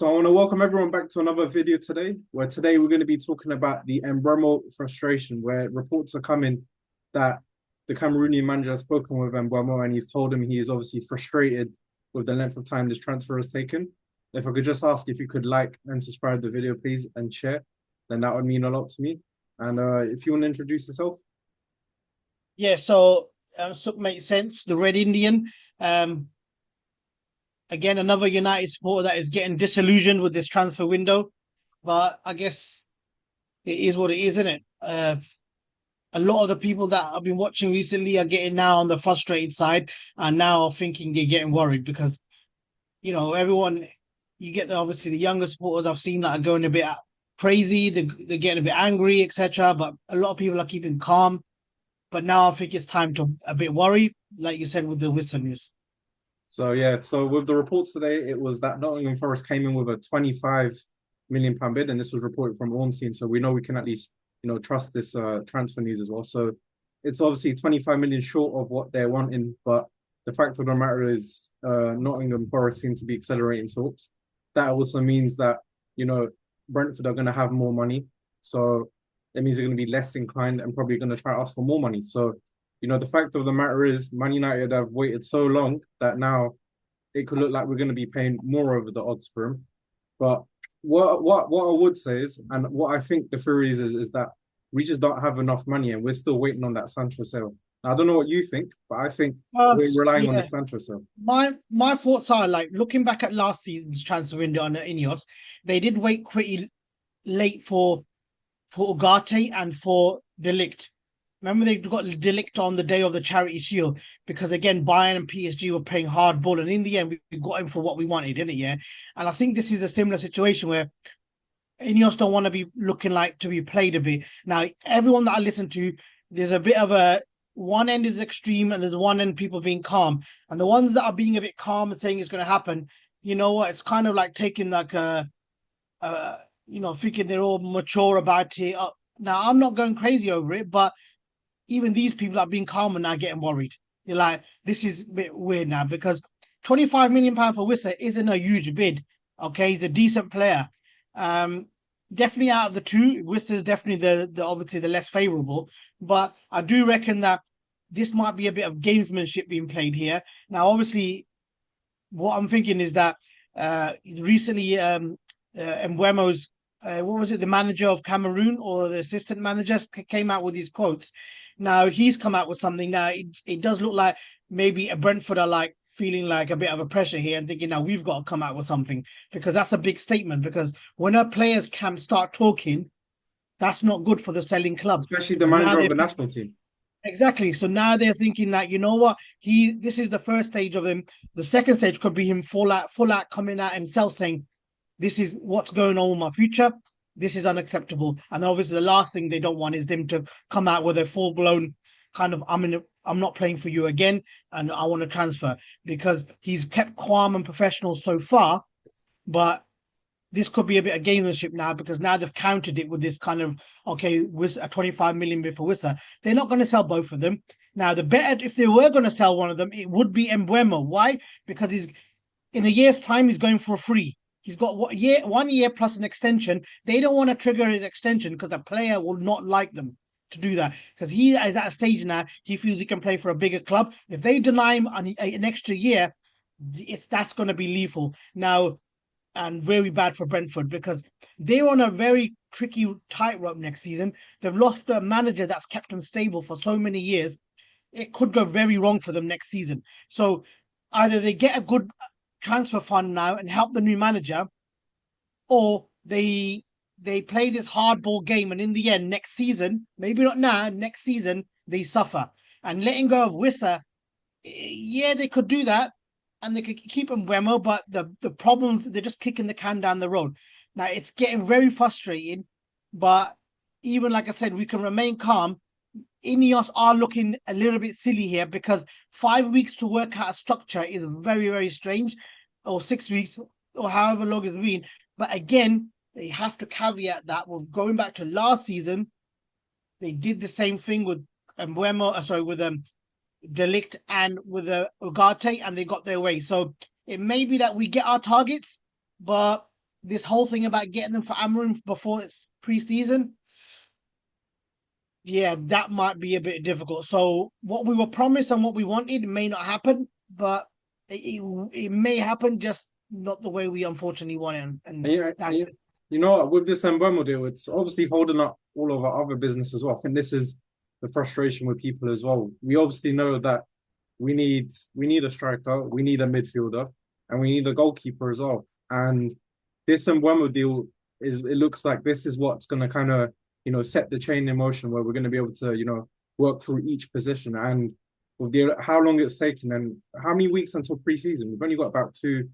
So I want to welcome everyone back to another video today, where today we're going to be talking about the Mbeumo frustration, where reports are coming that the Cameroonian manager has spoken with Mbeumo and he's told him he is obviously frustrated with the length of time this transfer has taken. If I could just ask if you could like and subscribe the video, please, and share, then that would mean a lot to me. And if you want to introduce yourself. Yeah, so makes sense. The Red Indian, um, again, another United supporter that is getting disillusioned with this transfer window. But I guess it is what it is, isn't it? A lot of the people that I've been watching recently are getting now on the frustrated side, and now are thinking they're getting worried because everyone. You get obviously the younger supporters I've seen that are going a bit crazy. They're getting a bit angry, etc. But a lot of people are keeping calm. But now I think it's time to a bit worry, like you said with the Whistle news. So yeah, so with the reports today, it was that Nottingham Forest came in with a 25 million pound bid, and this was reported from Ornstein. So we know we can at least trust this transfer news as well. So it's obviously 25 million short of what they're wanting, but the fact of the matter is, Nottingham Forest seem to be accelerating talks. That also means that Brentford are going to have more money, so that means they're going to be less inclined and probably going to try to ask for more money. So the fact of the matter is, Man United have waited so long that now it could look like we're going to be paying more over the odds for him. But what I would say is, and what I think the theory is that we just don't have enough money, and we're still waiting on that Sancho sale. Now, I don't know what you think, but I think Uh, we're relying on the yeah, Sancho sale. my thoughts are like looking back at last season's transfer window on the Ineos, they did wait pretty late for Ugarte and for Delict. Remember they got Delict on the day of the Charity Shield because again Bayern and PSG were playing hardball, and in the end we got him for what we wanted, didn't it? Yeah, and I think this is a similar situation where Ineos don't want to be looking like to be played a bit. Now, everyone that I listen to, there's a bit of a one end is extreme and there's one end people being calm. And the ones that are being a bit calm and saying it's going to happen, you know what? It's kind of like taking like thinking they're all mature about it. Now, I'm not going crazy over it, but even these people that are being calm are now getting worried. You're like, this is a bit weird now because £25 million for Wissa isn't a huge bid. Okay, he's a decent player. Um, Definitely out of the two, Wissa is definitely the obviously the less favourable. But I do reckon that this might be a bit of gamesmanship being played here. Now, obviously, what I'm thinking is that recently Mbeumo's what was it, the manager of Cameroon or the assistant manager came out with these quotes. Now he's come out with something. Now it does look like maybe a Brentford are like feeling like a bit of a pressure here and thinking now we've got to come out with something because that's a big statement. Because when our players can start talking, that's not good for the selling club Especially the because now manager of they're the national team. exactly. So now they're thinking that you know what this is the first stage of him. The second stage could be him full out coming out himself saying this is what's going on with my future. This is unacceptable. And obviously, the last thing they don't want is them to come out with a full blown kind of I'm not playing for you again, and I want to transfer because he's kept calm and professional so far, but this could be a bit of gamesmanship now because now they've countered it with this kind of okay, with a 25 million bid for Wissa. They're not going to sell both of them. Now, the better if they were going to sell one of them, it would be Embuemo. Why? Because he's in a year's time, he's going for free. He's got 1 year plus an extension. They don't want to trigger his extension because the player will not like them to do that because he is at a stage now. He feels he can play for a bigger club. If they deny him an extra year, that's going to be lethal now and very bad for Brentford because they're on a very tricky tightrope next season. They've lost a manager that's kept them stable for so many years. It could go very wrong for them next season. So either they get a good transfer fund now and help the new manager, or they play this hardball game and in the end next season, maybe not now, next season they suffer. And letting go of Wissa, yeah, they could do that and they could keep him Wemo, but the problems they're just kicking the can down the road. Now it's getting very frustrating, but even like I said, we can remain calm. Ineos are looking a little bit silly here because 5 weeks to work out a structure is very, very strange, or 6 weeks, or however long it's been. But again, they have to caveat that with going back to last season, they did the same thing with with Delict and with Ugarte, and they got their way. So it may be that we get our targets, but this whole thing about getting them for Amarim before it's pre-season, yeah, that might be a bit difficult. So what we were promised and what we wanted may not happen, but it may happen, just not the way we unfortunately want it. And And you, and that's you, just you know what, with this Mbeumo deal, it's obviously holding up all of our other business as well. I think this is the frustration with people as well. We obviously know that we need a striker, we need a midfielder, and we need a goalkeeper as well. And this Mbeumo deal it looks like this is what's gonna kind of, set the chain in motion where we're gonna be able to, work through each position. And with the how long it's taken and how many weeks until preseason, we've only got about two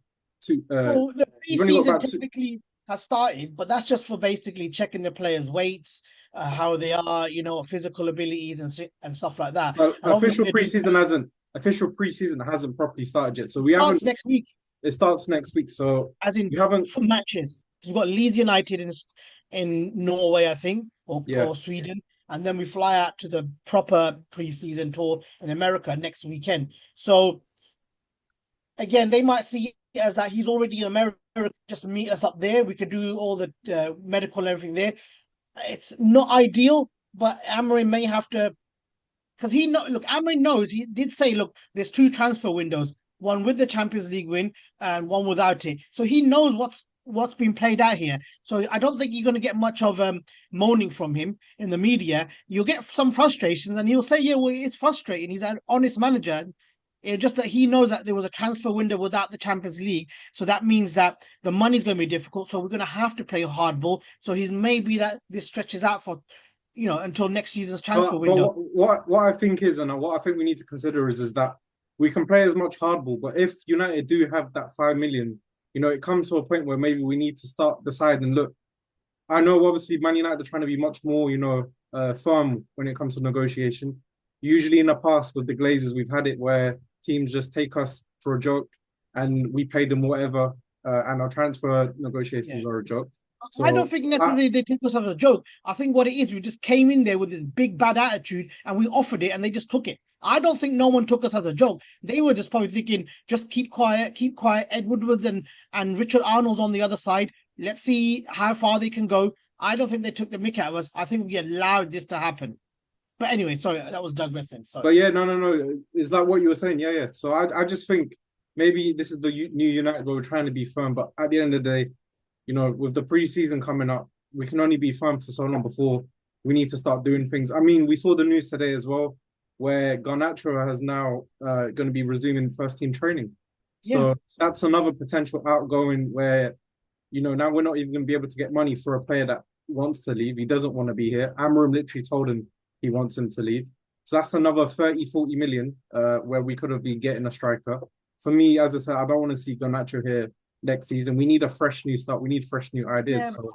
well, the we've only got pre-season about two. technically has started, but that's just for basically checking the players' weights, how they are, physical abilities and stuff like that. Well, I don't think they're doing. official preseason hasn't properly started yet. So It we haven't. starts next week, It starts next week. So as in we haven't. for matches. We've got Leeds United in Norway, I think, Yeah. or Sweden, and then we fly out to the proper preseason tour in America next weekend. So again, they might see it as that he's already in America. Just meet us up there. We could do all the medical and everything there. It's not ideal, but Amorim may have to, because Amorim knows, he did say, look, there's two transfer windows, one with the Champions League win and one without it. So he knows what's been played out here. So I don't think you're going to get much of moaning from him in the media. You'll get some frustration, and he'll say, yeah, well, it's frustrating. He's an honest manager. It's just that he knows that there was a transfer window without the Champions League. So that means that the money's going to be difficult. So we're going to have to play hardball. So he's maybe that this stretches out for, until next season's transfer But window. what I think is, and what I think we need to consider is that we can play as much hardball, but if United do have that 5 million, it comes to a point where maybe we need to start deciding. Look, I know obviously Man United are trying to be much more, firm when it comes to negotiation. Usually in the past with the Glazers, we've had it where teams just take us for a joke and we pay them whatever, and our transfer negotiations Yeah. are a joke. I don't So think necessarily they took us as a joke. I think what it is, we just came in there with this big bad attitude and we offered it and they just took it. I don't think no one took us as a joke. They were just probably thinking, just keep quiet, keep quiet. Ed Woodward and Richard Arnold's on the other side. Let's see how far they can go. I don't think they took the mick out of us. I think we allowed this to happen. But anyway, sorry, that was digressing. but Sorry. yeah, no. It's like what you were saying. Yeah, yeah. So I just think maybe this is the new United where we're trying to be firm, but at the end of the day, with the preseason coming up, we can only be firm for so long before we need to start doing things. I mean, we saw the news today as well, where Garnacho has now going to be resuming first team training. Yeah. So that's another potential outgoing where, now we're not even going to be able to get money for a player that wants to leave. He doesn't want to be here. Amarim literally told him he wants him to leave. So that's another 30, 40 million where we could have been getting a striker. For me, as I said, I don't want to see Garnacho here next season. We need a fresh new start. We need fresh new ideas. Yeah, So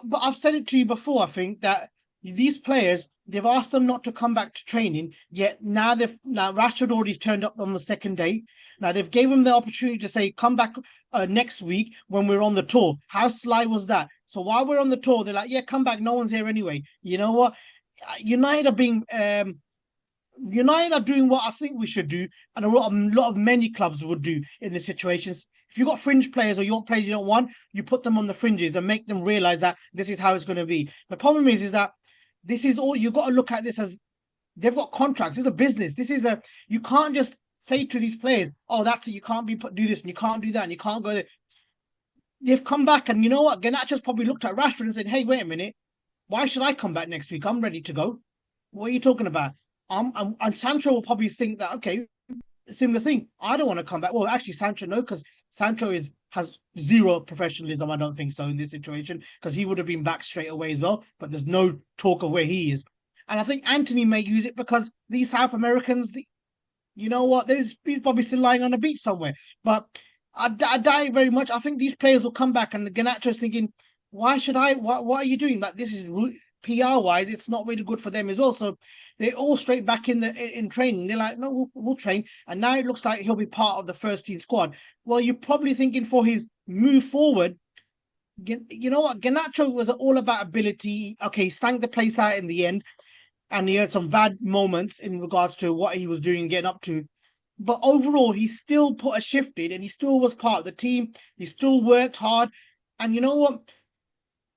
but I've said it to you before. I think that these players, they've asked them not to come back to training. Yet now Rashford already turned up on the second day. Now they've gave him the opportunity to say come back next week when we're on the tour. How sly was that? So while we're on the tour, they're like, yeah, come back. No one's here anyway. You know what? United are being United are doing what I think we should do, and a lot of many clubs would do in the situations. If you've got fringe players or you want players you don't want, you put them on the fringes and make them realize that this is how it's going to be. The problem is that this is all you've got to look at this as they've got contracts. This is a business. You can't just say to these players, oh, that's it, you can't do this and you can't do that and you can't go there. They've come back and you know what? Ganacho's probably looked at Rashford and said, hey, wait a minute, why should I come back next week? I'm ready to go. What are you talking about? And Sancho will probably think that, okay, similar thing. I don't want to come back. Well, actually, Sancho, no, because Sancho has zero professionalism. I don't think so in this situation because he would have been back straight away as well. But there's no talk of where he is. And I think Anthony may use it because these South Americans, you know what, he's probably still lying on the beach somewhere. But I doubt it very much. I think these players will come back and Garnacho is thinking, why should I? What are you doing? Like this is PR wise, it's not really good for them as well. So they're all straight back in training. They're like, no, we'll train. And now it looks like he'll be part of the first team squad. Well, you're probably thinking for his move forward, you know what? Garnacho was all about ability. Okay, he stank the place out in the end, and he had some bad moments in regards to what he was doing and getting up to. But overall, he still put a shift in, and he still was part of the team. He still worked hard. And you know what?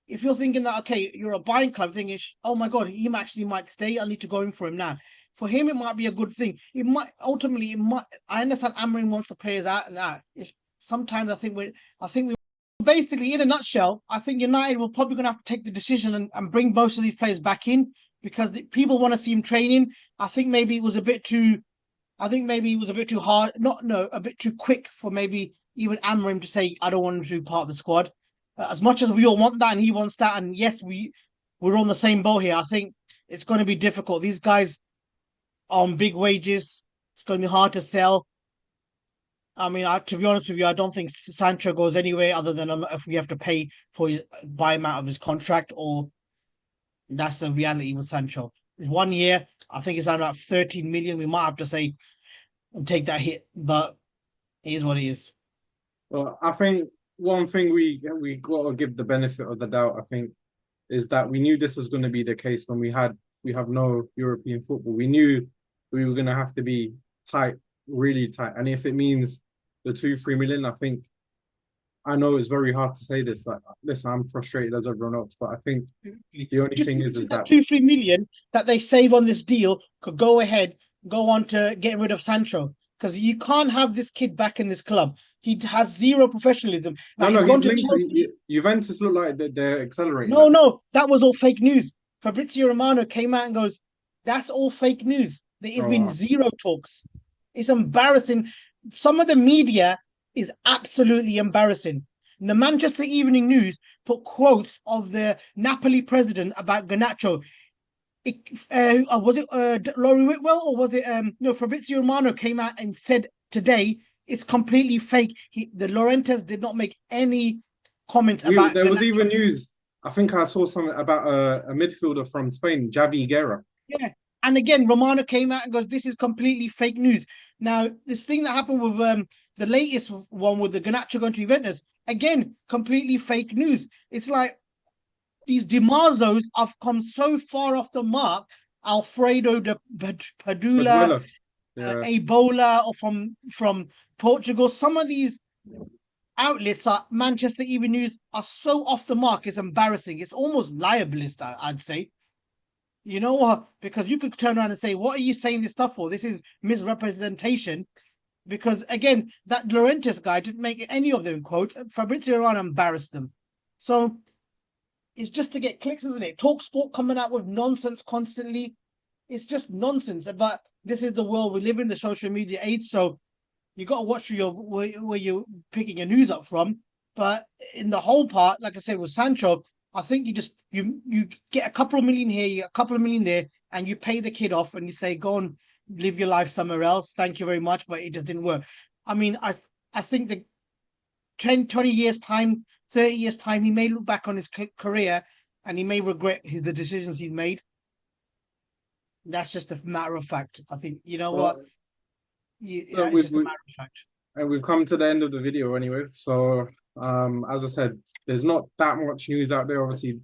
If you're thinking that, okay, you're a buying club thinking, oh my God, he actually might stay. I need to go in for him now. For him, it might be a good thing. It might ultimately, it might. I understand Amorim wants the players out and out. Sometimes I think we, basically, in a nutshell, I think United will probably gonna have to take the decision and bring most of these players back in because people want to see him training. I think maybe it was a bit too. I think maybe it was a bit too hard. Not no, a bit too quick for maybe even Amorim to say, I don't want him to be part of the squad. As much as we all want that and he wants that, and yes, we're on the same boat here. I think it's going to be difficult. These guys are on big wages. It's going to be hard to sell. I mean, to be honest with you, I don't think Sancho goes anywhere other than if we have to pay for his buy him out of his contract, or that's the reality with Sancho. 1 year, I think it's around about 13 million. We might have to say and take that hit, but it is what it is. Well, I think one thing we got to give the benefit of the doubt, I think, is that we knew this was going to be the case when we have no European football. We knew we were going to have to be tight, really tight. And if it means the 2-3 million, I know it's very hard to say this. Like, listen, I'm frustrated as everyone else, but I think the only thing is that that 2-3 million that they save on this deal could go on to get rid of Sancho, because you can't have this kid back in this club. He has zero professionalism. Now no, he's he's gone to linked. Chelsea. Juventus look like they're accelerating No, that. no, that was all fake news. Fabrizio Romano came out and goes, "That's all fake news. There has been Oh, zero talks." It's embarrassing. Some of the media is absolutely embarrassing. The Manchester Evening News put quotes of the Napoli president about Garnacho. Was it Laurie Whitwell, or was it no, Fabrizio Romano came out and said today it's completely fake. The Laurentiis did not make any comments about there was Garnacho. even news. I think I saw something about a midfielder from Spain, Javi Guerra. Yeah. And again, Romano came out and goes, "This is completely fake news." Now, this thing that happened with the latest one with the Garnacho going to Juventus, again, completely fake news. It's like these DiMarzos have come so far off the mark. Alfredo de Padula, Paduella. Yeah. Ebola, or from Portugal. Some of these outlets are Manchester Evening News are so off the mark. It's embarrassing. It's almost libelous, I'd say. You know what? Because you could turn around and say, "What are you saying this stuff for? This is misrepresentation." Because again, that Laurentiis guy didn't make any of them quotes. Fabrizio Romano embarrassed them. So it's just to get clicks, isn't it? Talk Sport coming out with nonsense constantly. It's just nonsense. But this is the world we live in, the social media age. So you got to watch where you're picking your news up from. But in the whole part, like I said with Sancho, I think you get a couple of million here, you get a couple of million there, and you pay the kid off, and you say, "Go and live your life somewhere else. Thank you very much," but it just didn't work. I mean, I think the 10, 20 years time, 30 years time, he may look back on his career and he may regret the decisions he's made. That's just a matter of fact. I think you know what. Well, That is just a matter of fact. and we've come to the end of the video anyway. So, as I said, there's not that much news out there. Obviously,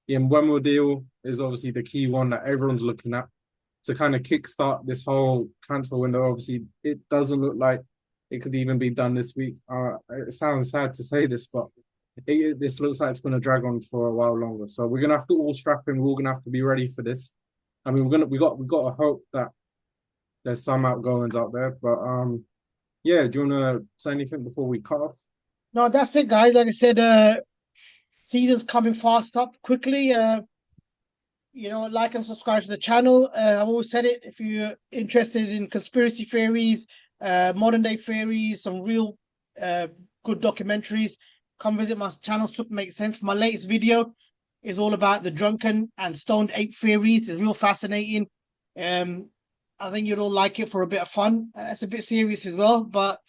the Mbeumo deal is obviously the key one that everyone's looking at to kind of kickstart this whole transfer window. Obviously, it doesn't look like it could even be done this week. It sounds sad to say this, but this looks like it's going to drag on for a while longer. So we're going to have to all strap in. We're all going to have to be ready for this. I mean, we got to hope that there's some outgoings out there. But yeah, do you want to say anything before we cut off? No, that's it, guys. Like I said, season's coming fast up quickly. Like and subscribe to the channel. I've always said it. If you're interested in conspiracy theories, modern day theories, some real good documentaries, come visit my channel. Super Makes Sense. My latest video is all about the drunken and stoned ape theories. It's real fascinating. I think you'll all like it for a bit of fun. It's a bit serious as well, but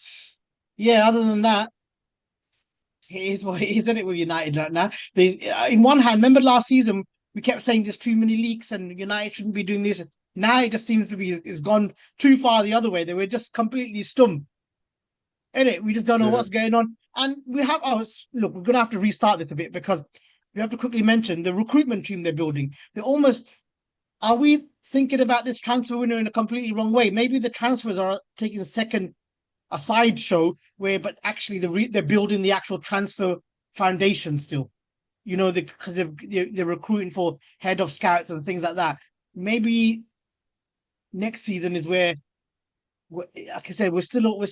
yeah. Other than that, it is what it is, isn't it, with United right now? In one hand, remember last season we kept saying there's too many leaks and United shouldn't be doing this. Now it just seems to be it's gone too far the other way. They were just completely stum. Innit? We just don't know Yeah. what's going on. And we have look, we're gonna have to restart this a bit because we have to quickly mention the recruitment team they're building. They're almost Are we thinking about this transfer window in a completely wrong way? Maybe the transfers are taking a sideshow where, but actually they're building the actual transfer foundation still. You know, because they're recruiting for head of scouts and things like that. Maybe next season is where, like I said, we're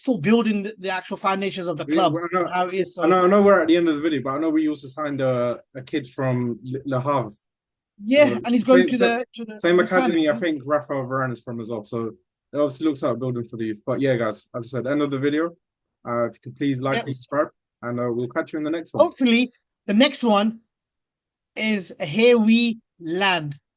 still building the actual foundations of the club and how it is. So I know we're at the end of the video, but I know we also signed a kid from Le Havre. yeah, So and he's going same to the same youth service, academy, I yeah? think Rafael Varane is from as well. So it obviously looks like a building for the youth. But yeah, guys, as I said, end of the video. If you could please like Yeah. and subscribe, and we'll catch you in the next one. Hopefully, the next one is Here We Land.